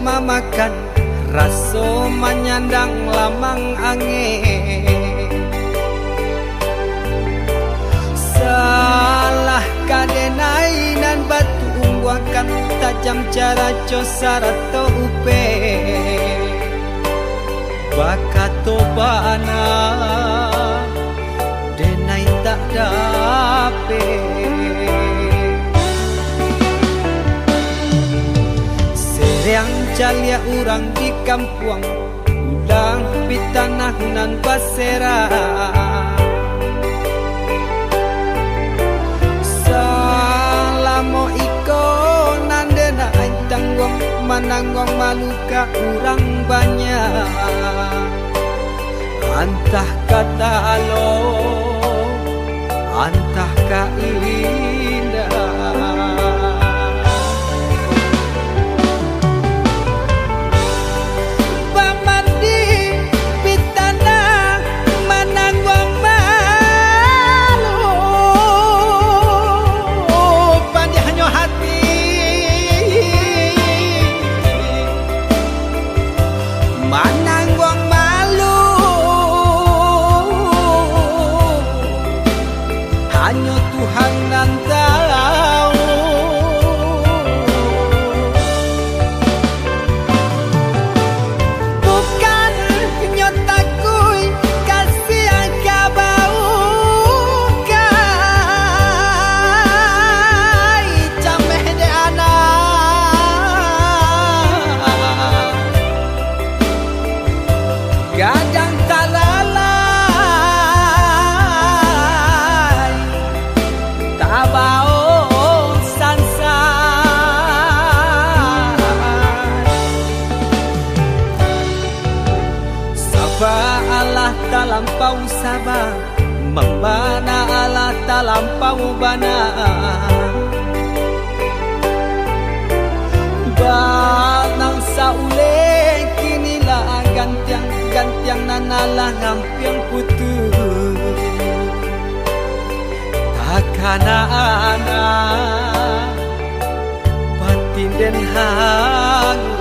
mamakan raso menyandang lamang angin. Salah kadenai nan batu umbuakan tajam cara cosara to upe bakato bana denai tak dape. Seriang calia urang di kampung ulang pitanah nan basera. Salamo iko nandena tanggong mananggong maluka urang banyak. Antah kata alo, antah ka indah. Hanya Tuhan yang tahu. Bukan nyotaku kasih yang kau kai cameh de anak gadang talala tabao sansa. Sabah Allah talampau sabah, membana Allah talampau bana. Banang saule kinilah gantiang nanalah ngampiang putus. Takana anak batin den hangu.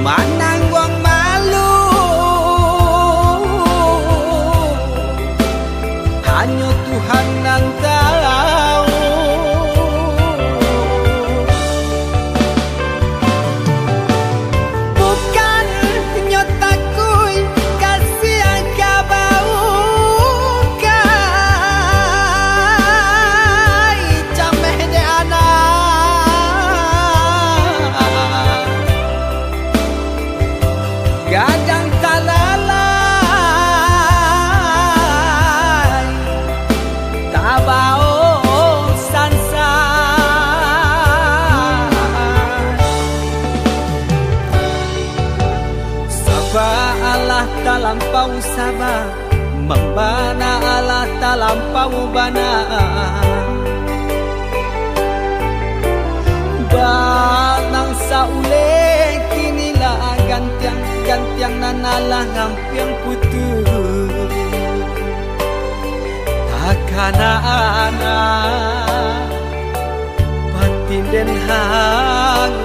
Mananggong malu hanya Tuhan yang tahu. Bukan nyotaku kasih yang kau kai cameh de anak gadang talalay tabao sansa. Sabah Allah talampau sabah, membana Allah talampau bana. Banang saule kinilah gantiang nanalah ngampiang putus. Takana anak batin den hangu.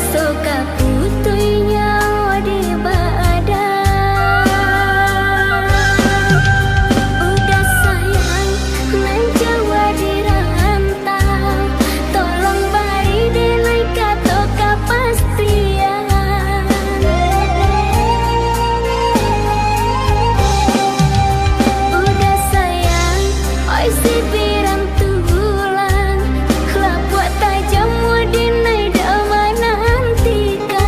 Soka putuinya di badan. Udah sayang nan Jawa dirantau, tolong bari denai kato kepastian. Udah sayang oi si pirang tulang, lapuat tajam dinai dama nantikan.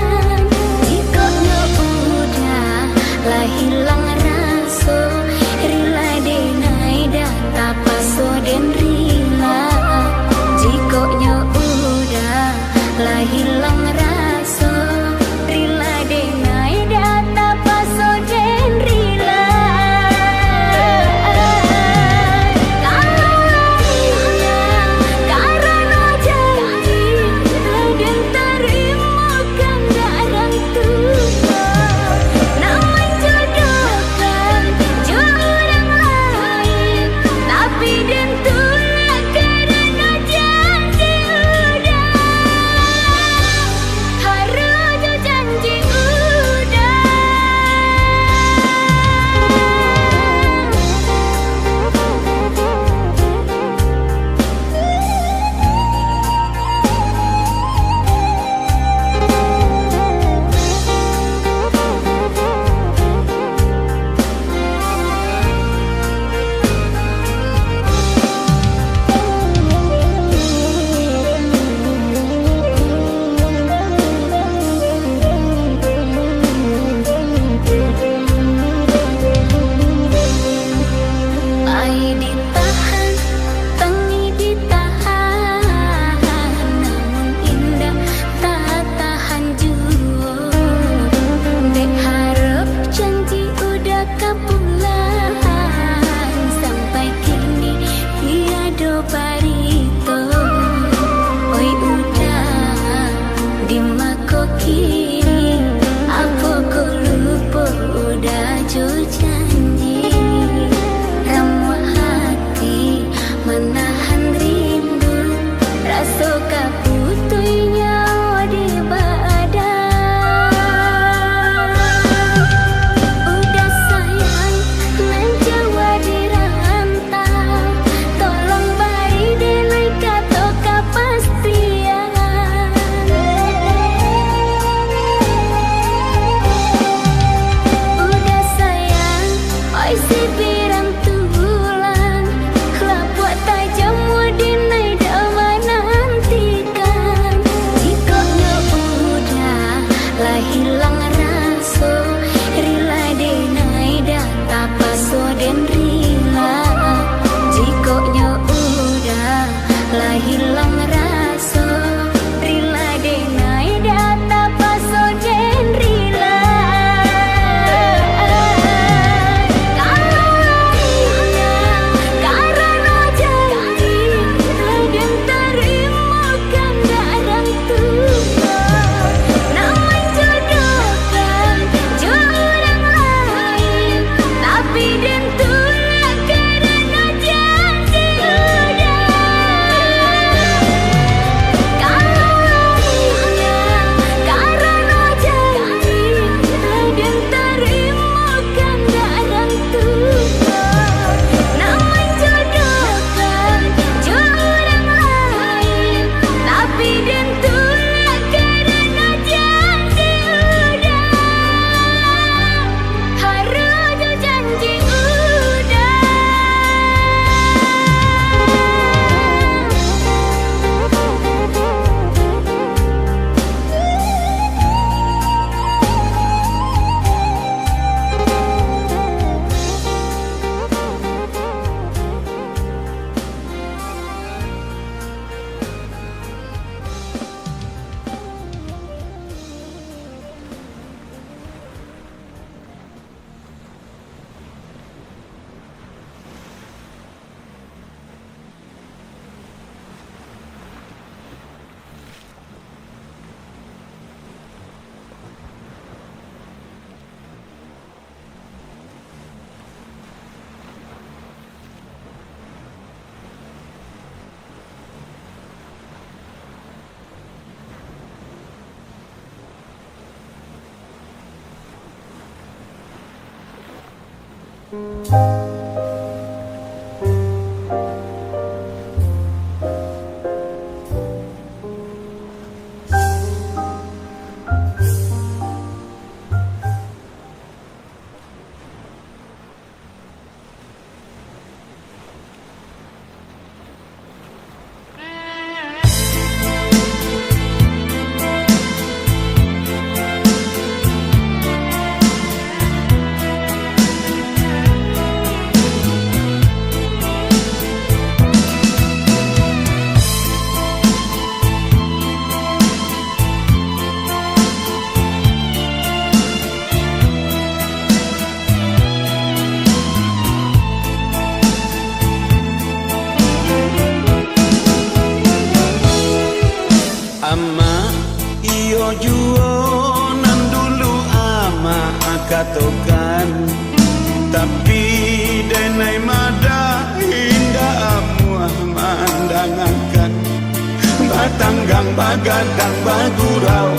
Ama iyo juo nan dulu ama katokan, tapi denai mada hingga amuah mandangakan. Batanggang bagadang bagurau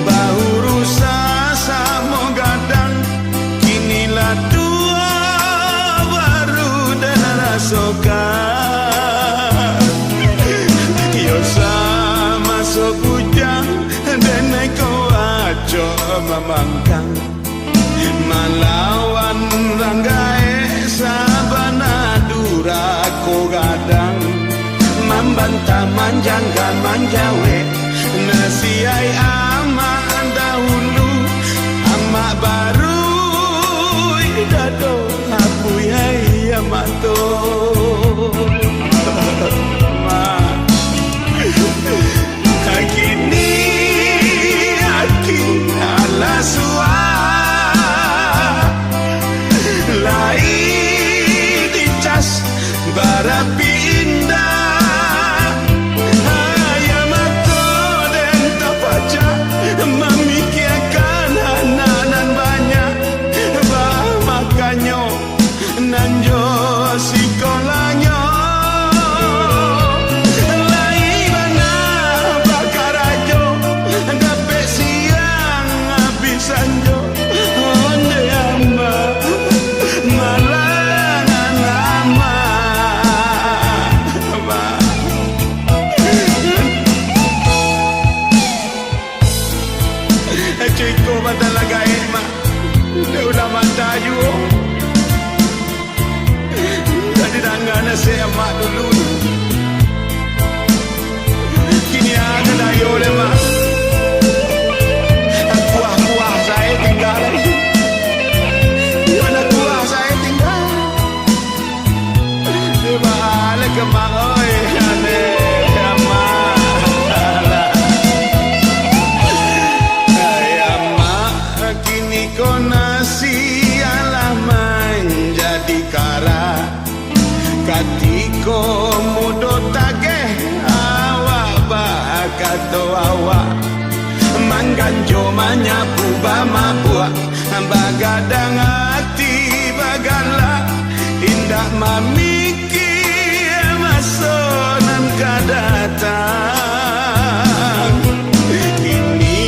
bahurusa samo gadang, kinilah tua baru dan rasokan. Yo sama sebujang denai kau aco memangkang, malawan ranggae sabana durako gadang, membantah manjangkan manjawe nasiai ama dahulu, ama baru idado aku hai amato. Kini aki ala sua lai dicas barapi indah, ayamato dan tapaca memikirkan hananan banyak, bah makanyo nanjo sikolanyo. Ciko badala gae ma udah mandayu, tadi dangana saya mak dulu, kini ada dayo lema, kuah saya tinggal, mana kuah saya tinggal, balik ke mak oi ane. Katiko mudo tage awa bakato awa mangganjo manyapu bamabua bagadang hati bagala indah mamikir masonan kadatang. Kini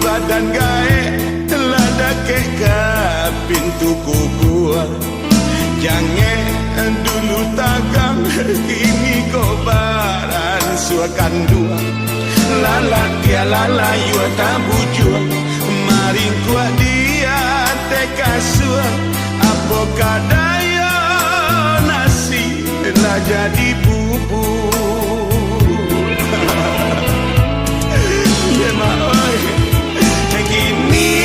badan gae telah dake ke pintu kubur, jangan dulu tagang kini kobaran suakan dua, lala dia lala yua tabujua, maring kuat dia tekasua, apa kadaya nasi lah jadi bubur. Dema oi kini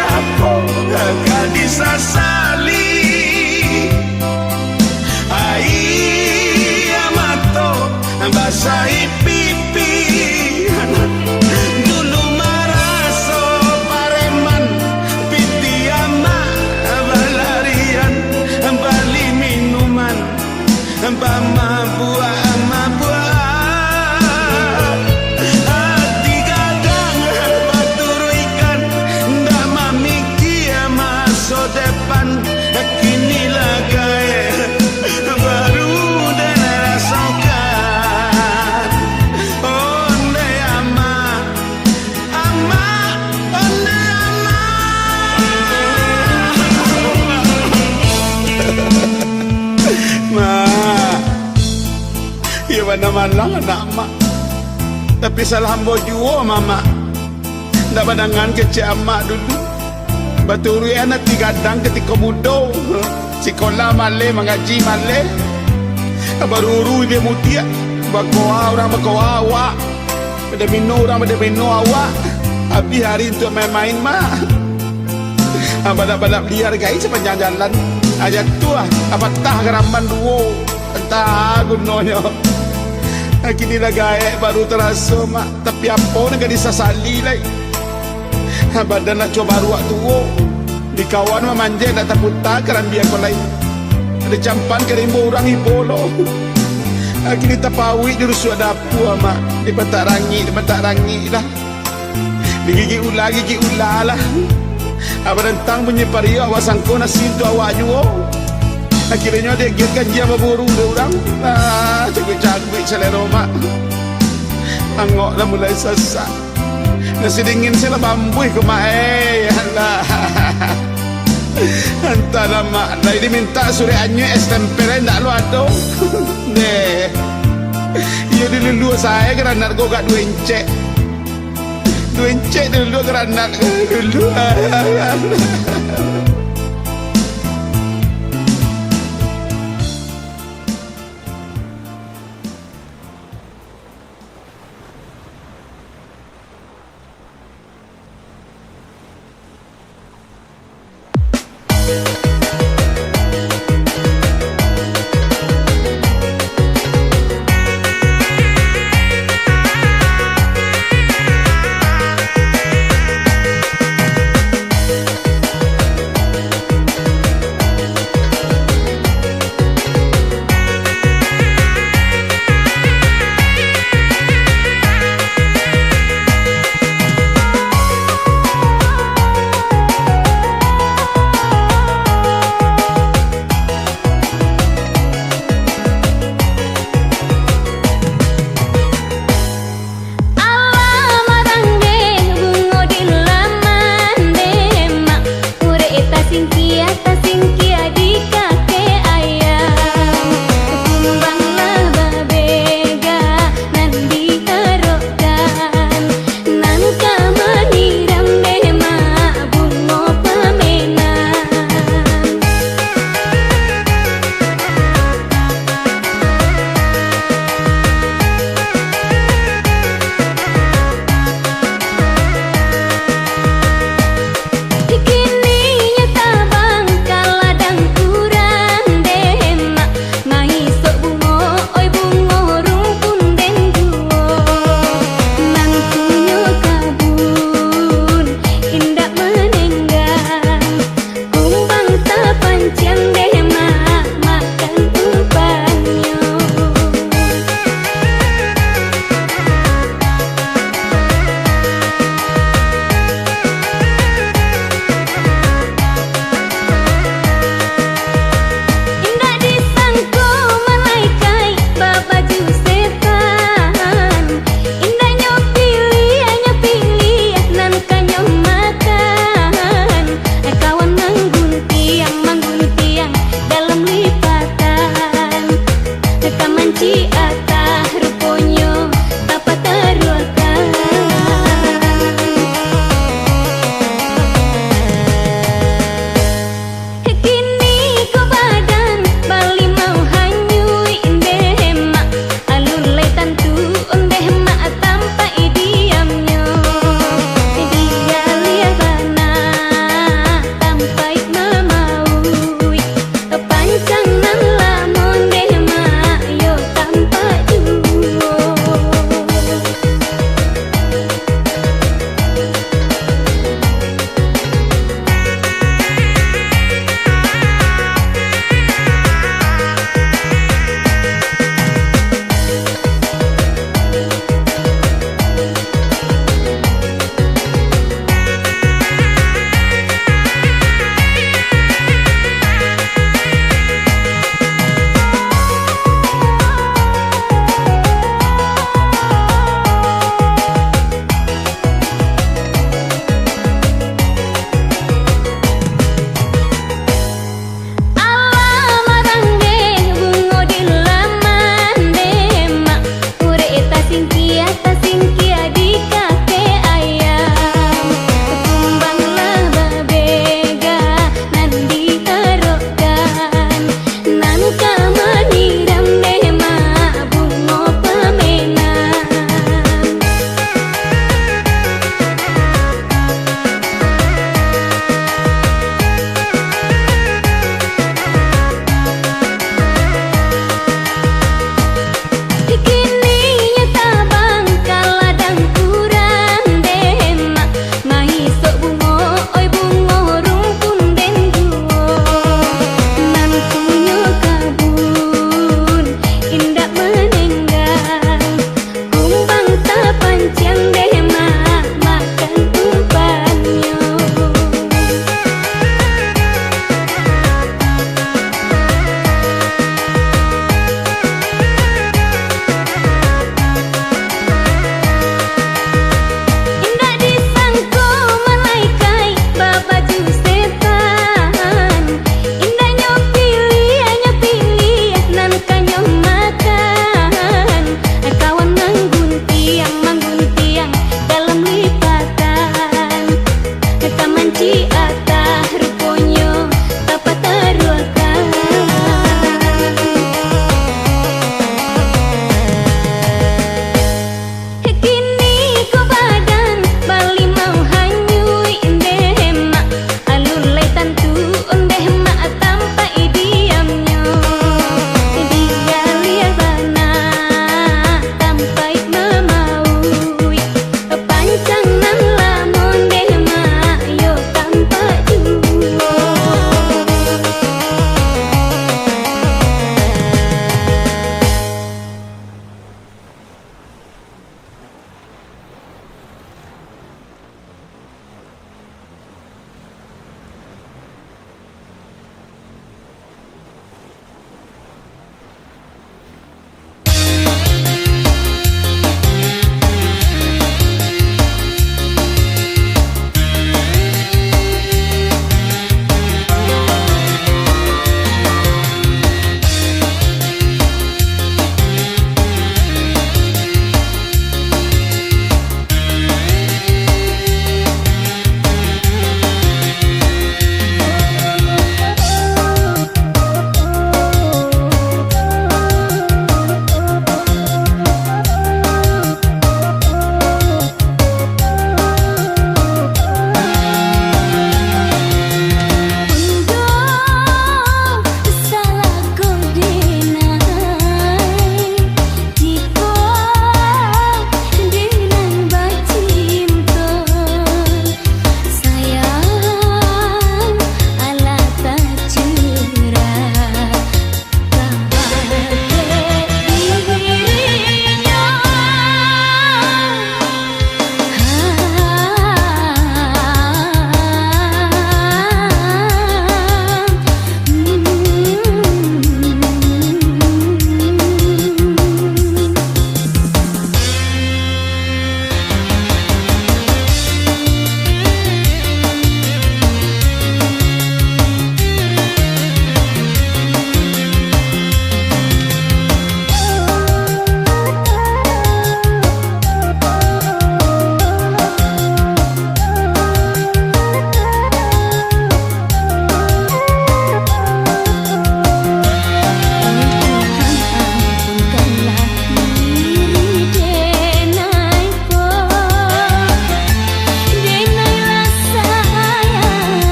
apa gak disasali, basahi pipi dulu maraso pareman pitiama balarian bali minuman bama malang anak mak. Tapi salah hamba jua mama. Ndak badangan kecil mak dulu. Baturi anak tigadang ketika muda. Sekolah malai mengaji malai. Baru dia mutia. Bakoa orang bakoa awak. Pada minum orang pada minum awak. Habis hari untuk main-main mah. Balap-balap liar guys sepanjang jalan. Ajak tu apa tah geramban duo. Entah gunanya. Kini dah gaek baru terasa mak. Tapi apa nak disasali lagi. Badan nak coba ruak tua. Di kawan memanja nak taputa kerambi aku lain. Ada campan kerimbo orang ibolo. Kini tapawi jurus suada dapur mak. Di petak rangi lah. Di gigi ulah lah. Apa tentang punya paria awak sangko nasi tu awak juga. Akhirnya dia giatkan dia berburu dia orang. Cakut-cakut selera mak. Angok dah mulai sesak. Nasi dingin saya lah bambui ke mak. Alah. Hantar lah mak. Dah diminta suri anyu es tempere tak lu ada. Deh. Ia dulu saya kerana nak gogak 2 encik. 2 encik dulu kerana dulu.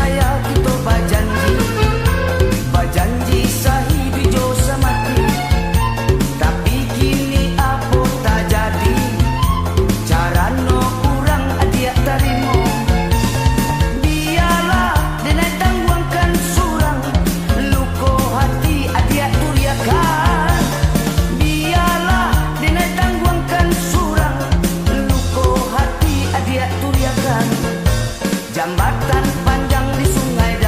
saya kita bajanji sahibi jo samati. Tapi kini apa tak jadi, cara no kurang adia tarimo. Biarlah denai tangguangkan surang, luko hati adia turiakan. Biarlah denai tangguangkan surang, luko hati adia turiakan. Jambatan panjang di sungai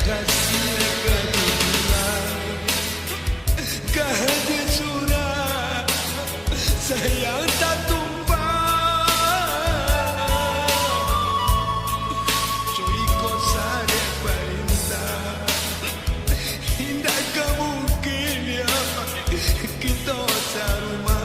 kasih keturunan kahde surah sayang tak tumpah cuy ko sare parinta indah kemungkin ya kita sarumah.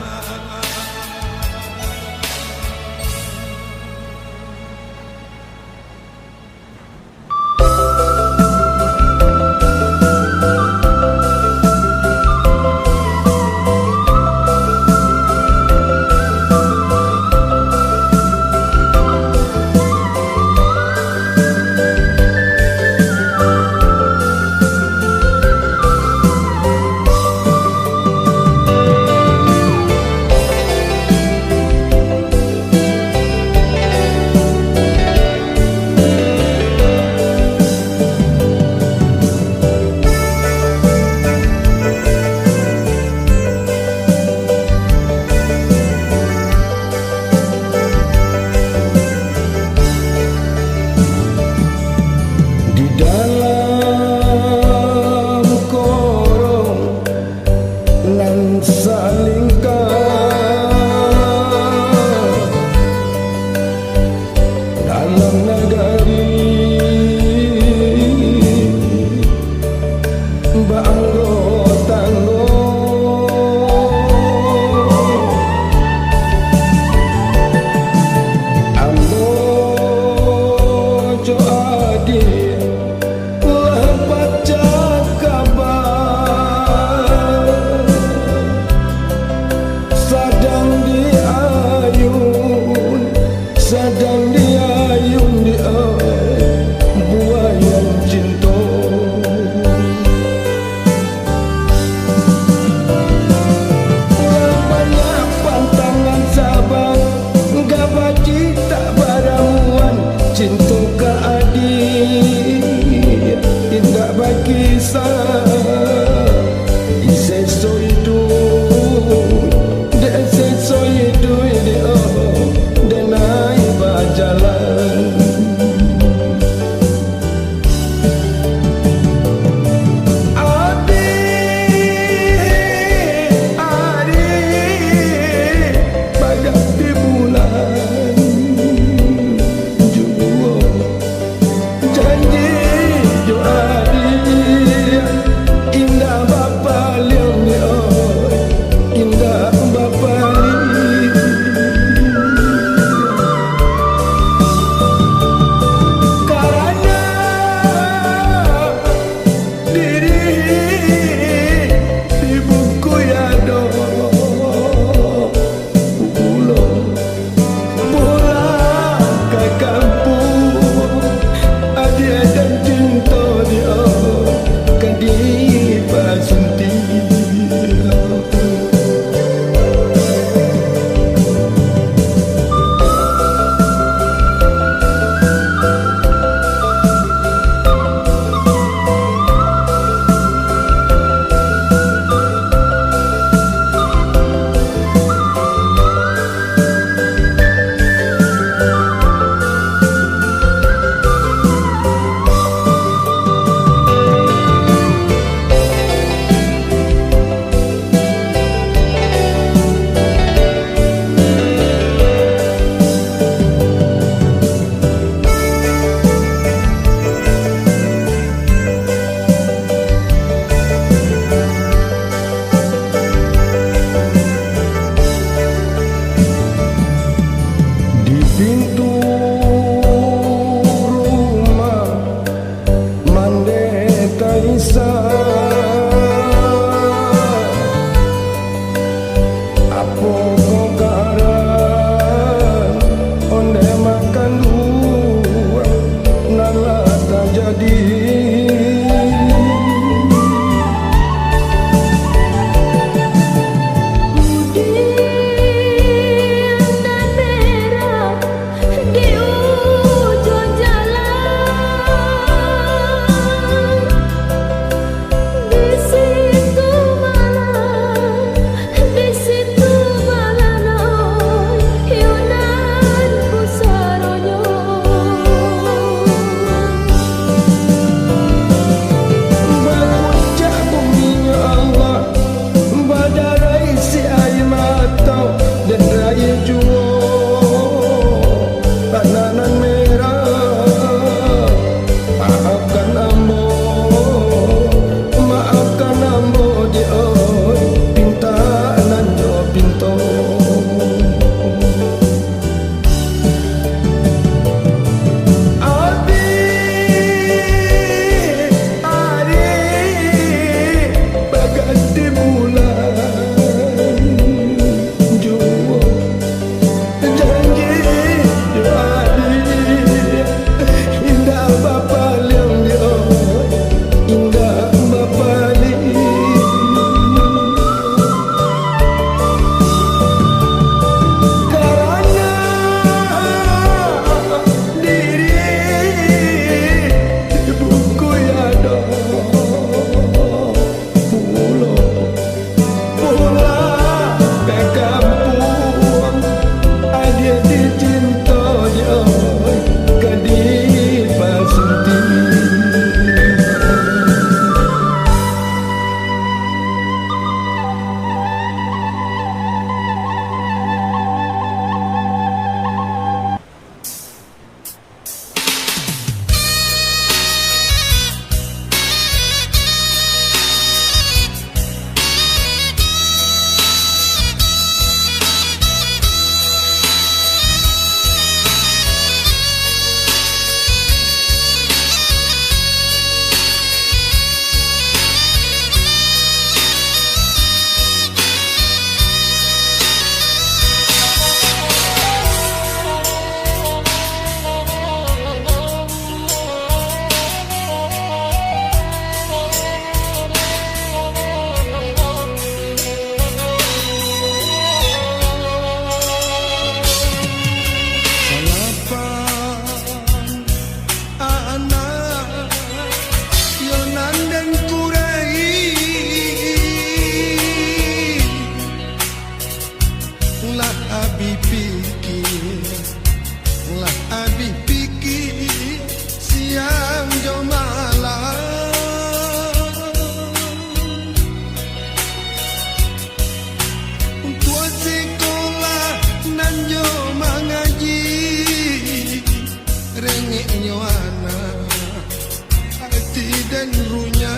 ti dan runya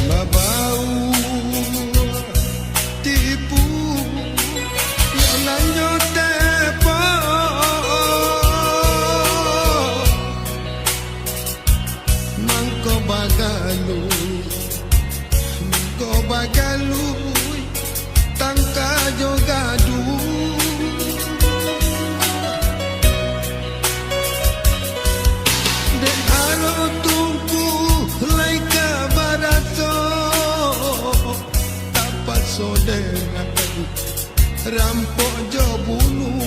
mabau tipu yang nanyo tepo mangko bagalu tangka jogadu de alo tungku laika barato tapat sodera rampok jo bunuh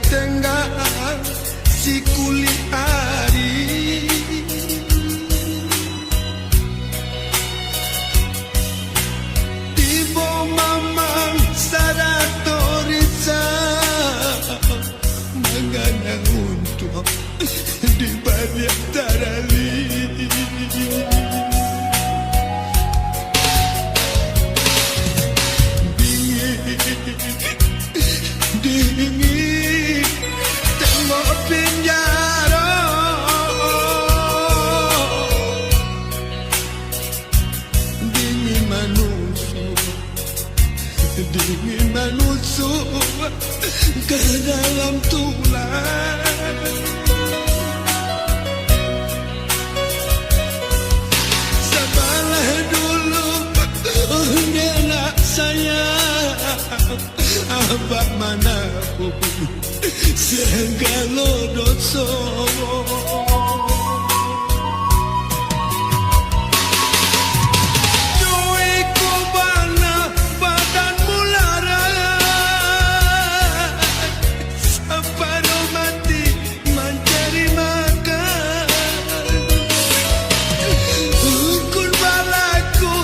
Tenga si kuli ari tibo mamang saratorisa mangana untuk di balik tarali dingin tengok penjara dingin manusia ke dalam tulang sabarlah dulu dia nak sayang abang manapun segala dosa cuiku bana badan mulara separuh mati mencari makan ukun balaku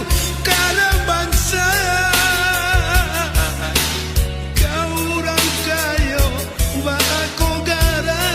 kala bangsa kau orang kaya aku gara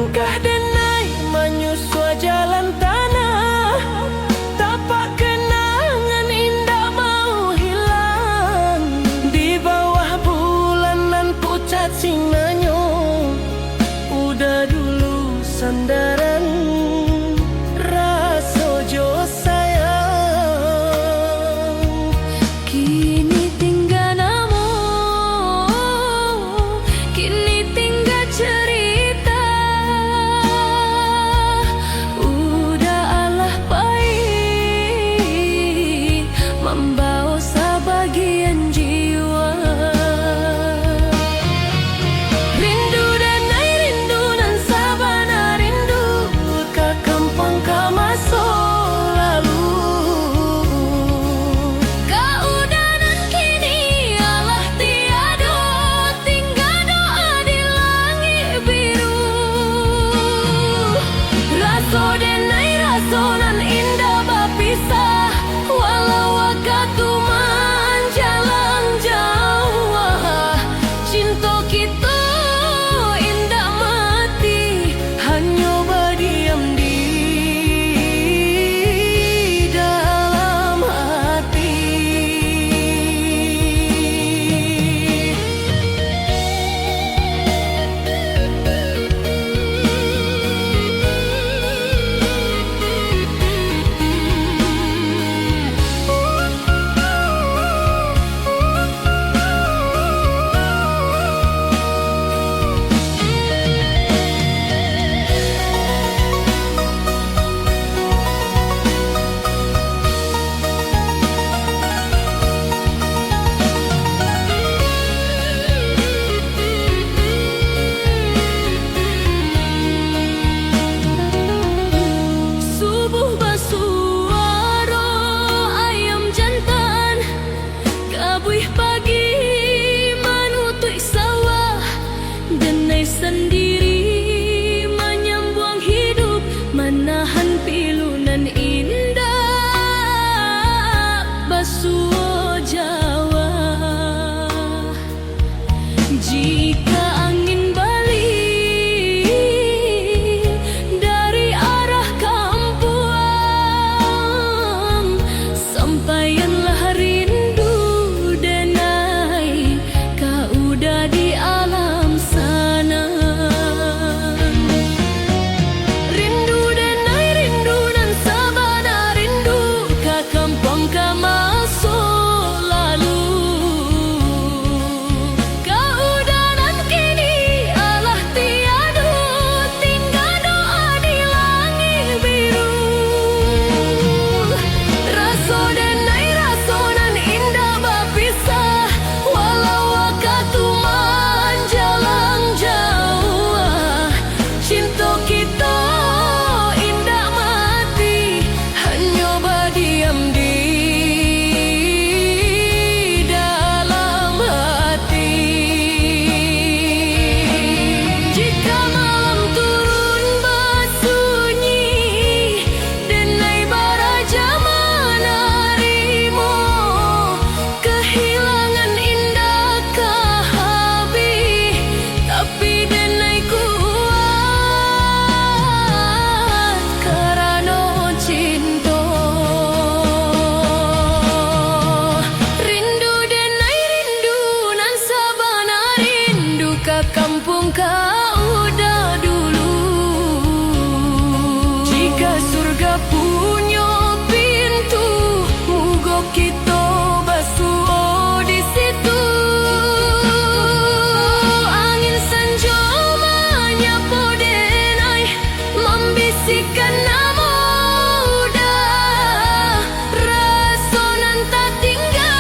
Langkah denai menyusua jalan tanah, tapak kenangan indah mau hilang. Di bawah bulanan pucat singanyo, udah dulu sandaran rasojo sayang. Kini tinggal namo, kini tinggal cerita. Udah alah pahit, membawa sebagian jiwa. Rindu dan ai rindu nan sabana rindu, ke kampung ke masa lalu. Keudanan kini alah tiada, tinggal doa di langit biru. Raso denai raso nan indah berpisah, walau waktu menjalan jauh. Cinta kita indah mati, hanya berdiam di dalam hati. Subuh bersuara ayam jantan, kabuih pagi menutup sawah. Denai sendiri menyambung hidup, menahan pilunan indah basuh Jawa. Jika angin balik dari arah kampung, sampaianlah rindu denai, kau udah di alam sana. Rindu denai rindu dan sabana rindu, ke kampung ke masa lalu. Keudanan kini alah tiada, tinggal doa di langit biru. Raso denai raso nan indah berpisah, walau waktu menjalan jauh. Cinta kita indah mati, hanya berdiam di dalam hati. Jika malam turun bersunyi, denai baraja menarimu. Kehilangan indahkah habis, tapi denai kuat kerana cinta. Rindu denai rindu nan sabana rindu, ke kampung kau udah dulu. Jika surga punya pintu, moga kita basuh di situ. Angin senja menyapa denai, membisikkan nama udah, rasa nan tak tinggal.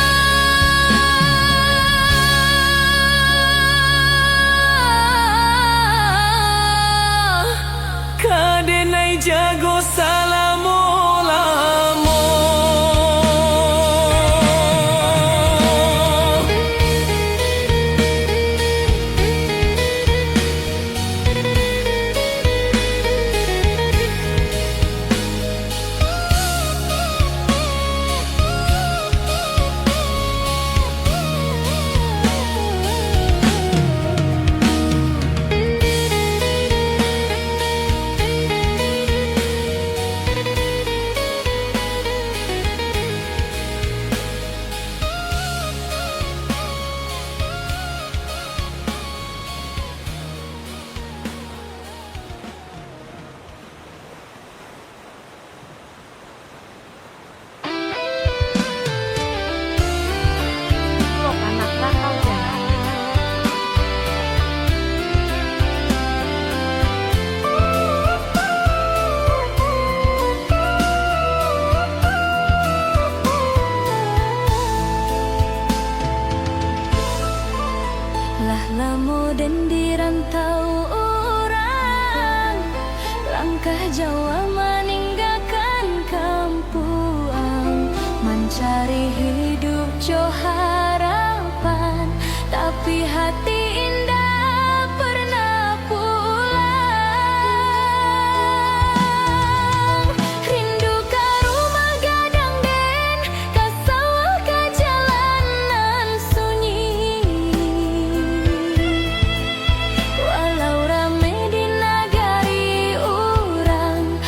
Ulah lemu dan dirantau orang, langkah Jawa meninggalkan kampung, mencari hidup jo harapan, tapi hati indah pernah pulang. Rindu ka rumah gadang den, ka sawah ka jalanan sunyi. Walau rame di nagari urang,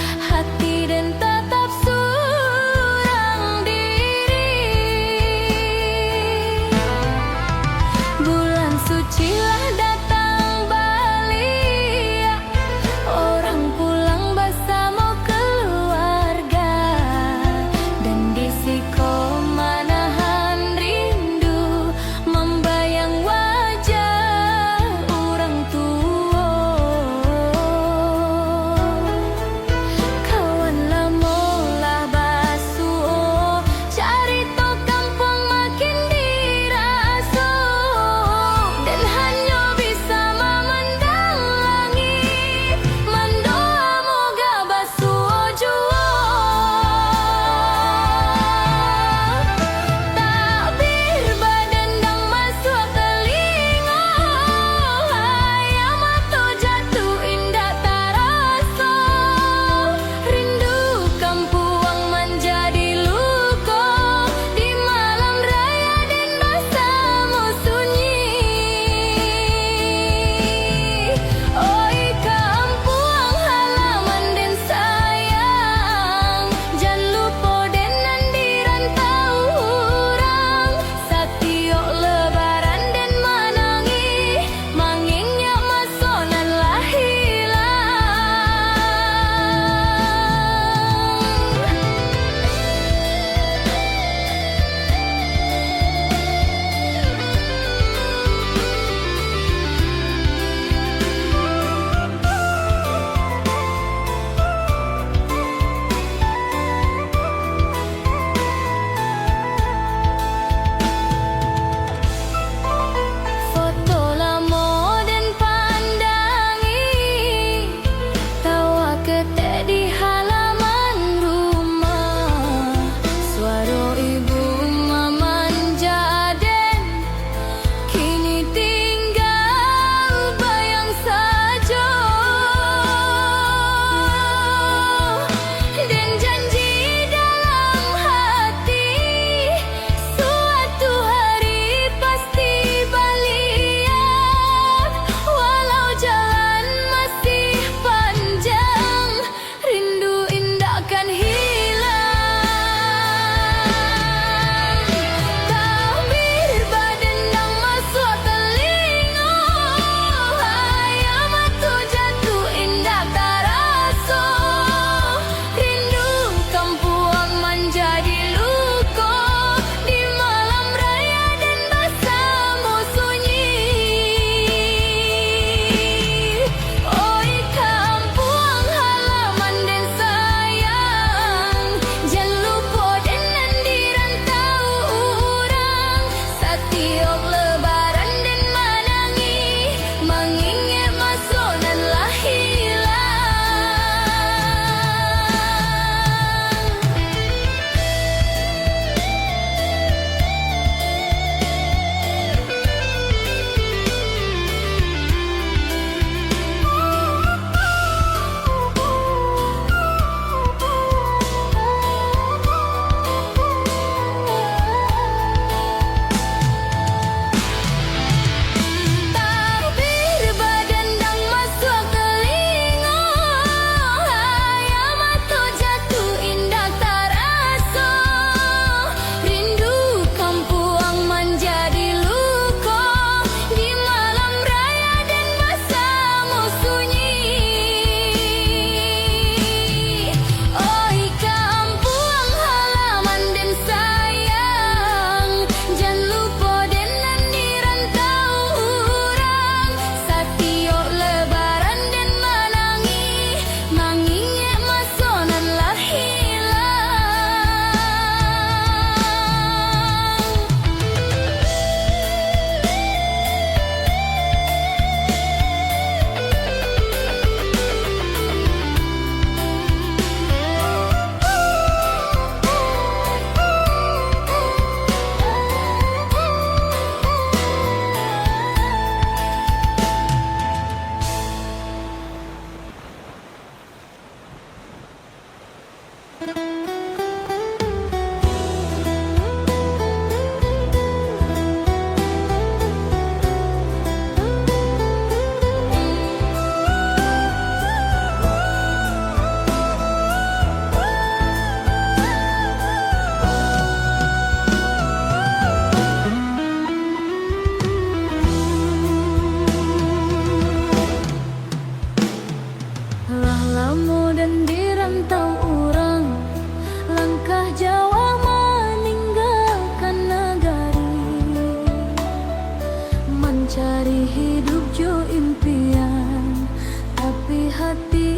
mencari hidup jo impian, tapi hati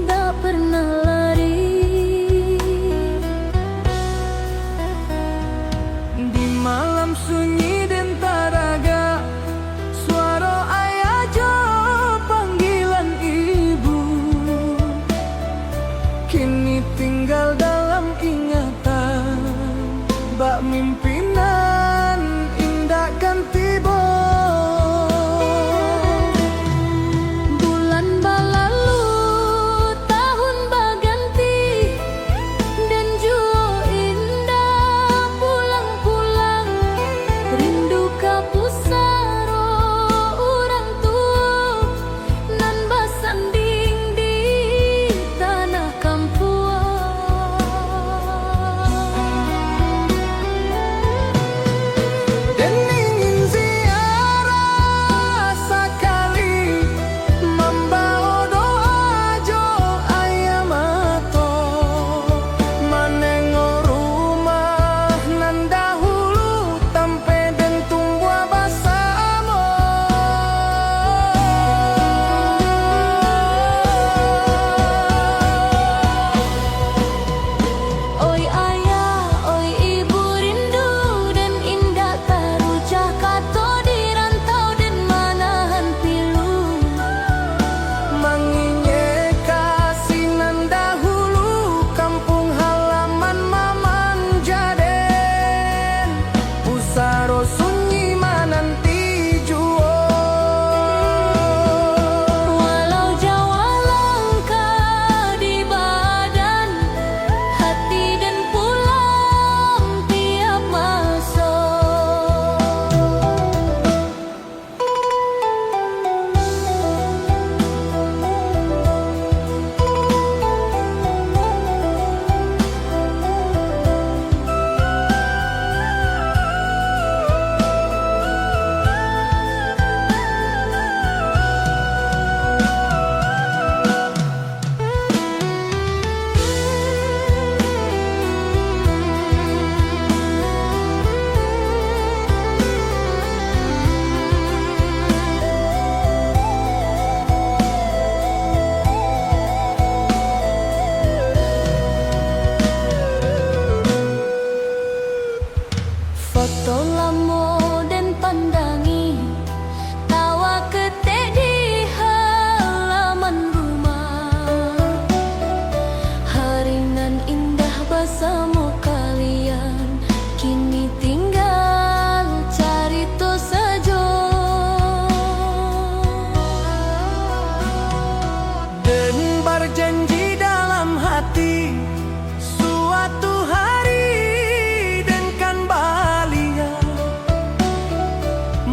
tak pernah lari. Di malam sunyi dan taraga, suara ayah jo panggilan ibu, kini tinggal dalam ingatan. Bak mimpinan indah kan tiba. Bulan berlalu, tahun berganti, dan jua indah pulang-pulang. Rindu ka pusaro orang tua, nan basanding di tanah kampuan. Dan ingin ziarah sekali, membawa doa jo ayah mato, menengok rumah nan dahulu tampe dan tumbuh bersama. Oi ayah, oi ibu rindu dan indah terucap kata di rantau dan manahan pilu. Mengingat kasih nan dahulu, kampung halaman maman Jaden, pusaro sunyi mananti juo. Walau jauh langkah di badan, hati dan pulang tiap masa. Foto lamo dan pandangi, tawa ketek di halaman rumah. Hari nan indah bersama kalian, kini tinggal carito saja. Dan berjanji dalam hati, suatu hari dan kan balia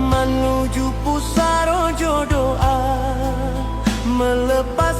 menuju pusaro jodoa, melepas